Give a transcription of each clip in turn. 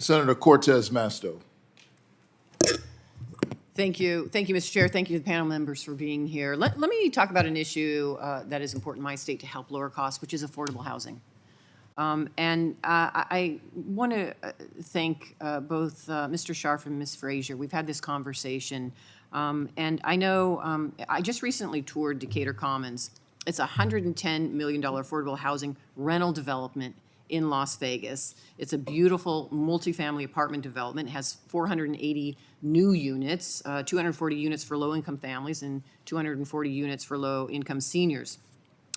Senator Cortez Masto. Thank you, Mr. Chair. Thank you to the panel members for being here. Let me talk about an issue that is important in my state to help lower costs, which is affordable housing. I want to thank both Mr. Scharf and Ms. Frazier. We've had this conversation, and I know I just recently toured Decatur Commons. It's a $110 million affordable housing rental development in Las Vegas. It's a beautiful multifamily apartment development. It has 480 new units, 240 units for low-income families and 240 units for low-income seniors.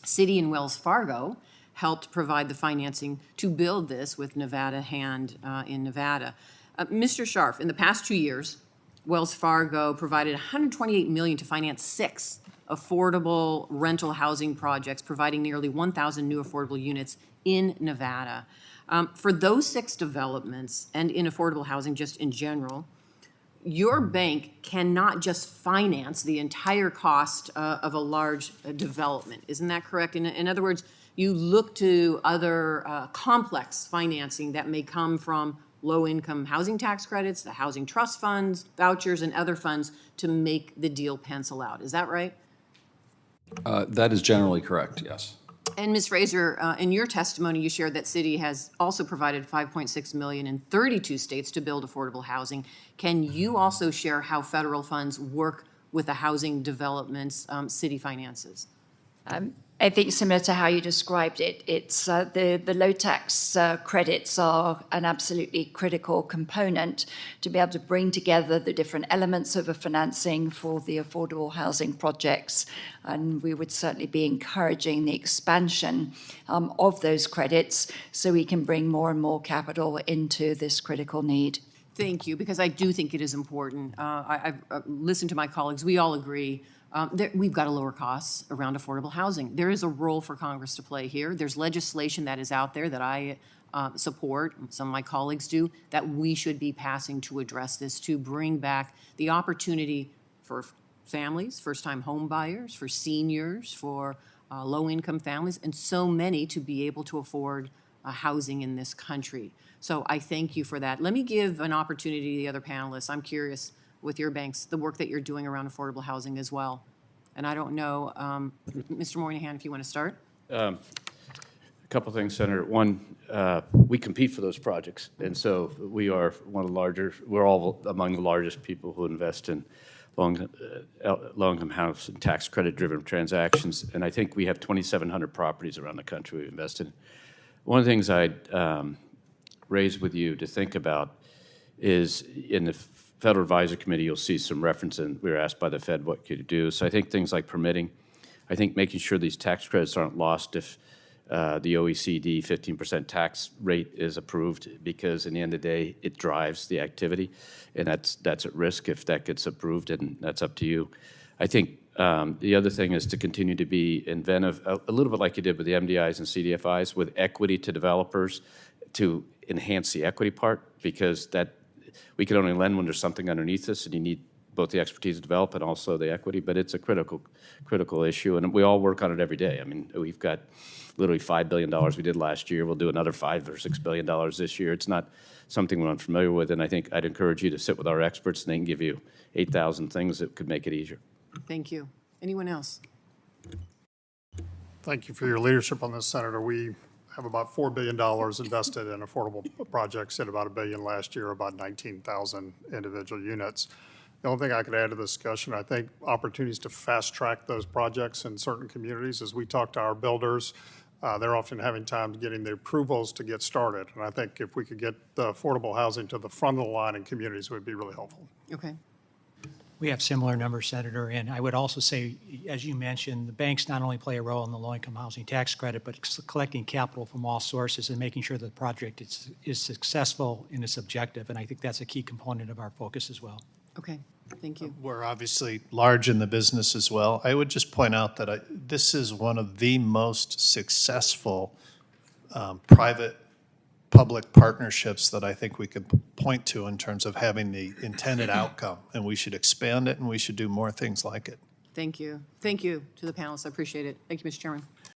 Citi and Wells Fargo helped provide the financing to build this with Nevada Hand in Nevada. Mr. Scharf, in the past 2 years, Wells Fargo provided $128 million to finance 6 affordable rental housing projects, providing nearly 1,000 new affordable units in Nevada. For those 6 developments and in affordable housing just in general, your bank cannot just finance the entire cost of a large development. Isn't that correct? In other words, you look to other complex financing that may come from low-income housing tax credits, the housing trust funds, vouchers, and other funds to make the deal pencil out. Is that right? That is generally correct, yes. And Ms. Fraser, in your testimony, you shared that Citi has also provided $5.6 million in 32 states to build affordable housing. Can you also share how federal funds work with the housing developments Citi finances? I think similar to how you described it, it's the low tax credits are an absolutely critical component to be able to bring together the different elements of a financing for the affordable housing projects. And we would certainly be encouraging the expansion of those credits so we can bring more and more capital into this critical need. Thank you, because I do think it is important. I've listened to my colleagues. We all agree. We've got to lower costs around affordable housing. There is a role for Congress to play here. There's legislation that is out there that I support, some of my colleagues do, that we should be passing to address this, to bring back the opportunity for families, first-time home buyers, for seniors, for low-income families, and so many to be able to afford housing in this country. So I thank you for that. Let me give an opportunity to the other panelists. I'm curious, with your banks, the work that you're doing around affordable housing as well. And I don't know, Mr. Moynihan, if you want to start. A couple things, Senator. One, we compete for those projects, and so we are one of the larger, we're all among the largest people who invest in low-income house and tax credit-driven transactions, and I think we have 2,700 properties around the country we invest in. One of the things I'd raise with you to think about is in the Federal Advisory Committee, you'll see some reference, and we were asked by the Fed what could you do. So I think things like permitting, I think making sure these tax credits aren't lost if the OECD 15% tax rate is approved, because in the end of the day, it drives the activity, and that's at risk if that gets approved, and that's up to you. I think the other thing is to continue to be inventive, a little bit like you did with the MDIs and CDFIs, with equity to developers to enhance the equity part, because that we can only lend when there's something underneath us, and you need both the expertise to develop and also the equity, but it's a critical issue, and we all work on it every day. I mean, we've got literally $5 billion we did last year. We'll do another $5 or $6 billion this year. It's not something we're unfamiliar with, and I think I'd encourage you to sit with our experts, and they can give you 8,000 things that could make it easier. Thank you. Anyone else? Thank you for your leadership on this, Senator. We have about $4 billion invested in affordable projects, at about $1 billion last year, about 19,000 individual units. The only thing I could add to the discussion, I think opportunities to fast track those projects in certain communities. As we talk to our builders, they're often having time getting the approvals to get started. And I think if we could get the affordable housing to the front of the line in communities, it would be really helpful. Okay. We have similar numbers, Senator, and I would also say, as you mentioned, the banks not only play a role in the low-income housing tax credit, but collecting capital from all sources and making sure the project is successful in its objective, and I think that's a key component of our focus as well. Okay, thank you. We're obviously large in the business as well. I would just point out that this is one of the most successful private-public partnerships that I think we can point to in terms of having the intended outcome, and we should expand it, and we should do more things like it. Thank you. Thank you to the panelists. I appreciate it. Thank you, Mr. Chairman.